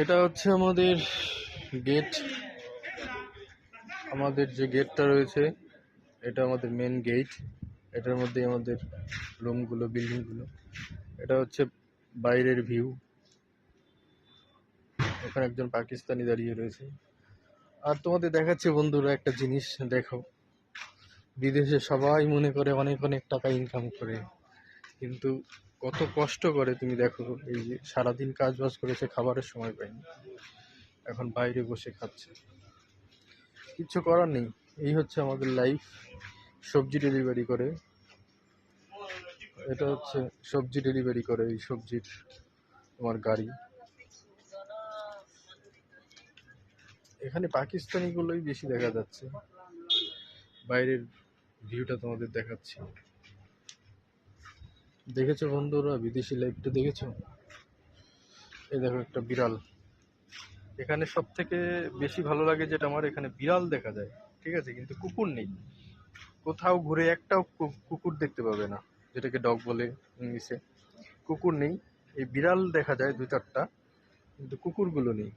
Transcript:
এটা হচ্ছে আমাদের গেট। আমাদের যে গেটটা রয়েছে এটা আমাদের মেন গেট। এটার মধ্যে আমাদের রুমগুলো, বিল্ডিংগুলো। এটা হচ্ছে বাইরের ভিউ। ওখানে একজন পাকিস্তানি দাঁড়িয়ে রয়েছে। আর তোমাদের দেখাচ্ছে বন্ধুরা একটা জিনিস দেখো, বিদেশে সবাই মনে করে অনেক অনেক টাকা ইনকাম করে, কিন্তু কত কষ্ট করে তুমি দেখো। এই যে সারাদিন কাজ বাজ করেছে, খাবারের সময় পায়নি, এখন বাইরে বসে খাচ্ছে। কিচ্ছু করার নেই, এই হচ্ছে আমাদের লাইফ। সবজি ডেলিভারি করে, এটা হচ্ছে সবজি ডেলিভারি করে, এই সবজির তোমার গাড়ি। এখানে পাকিস্তানি গুলোই বেশি দেখা যাচ্ছে। বাইরের ভিউটা তোমাদের দেখাচ্ছি। দেখেছো বন্ধুরা বিদেশি লাইফটা দেখেছো? এই দেখো একটা বিড়াল। এখানে সব থেকে বেশি ভালো লাগে যেটা আমার, এখানে বিড়াল দেখা যায়, ঠিক আছে, কিন্তু কুকুর নেই। কোথাও ঘুরে একটাও কুকুর দেখতে পাবে না, যেটাকে ডগ বলে ইংলিশে। কুকুর নেই, এই বিড়াল দেখা যায় দু চারটা, কিন্তু কুকুরগুলো নেই।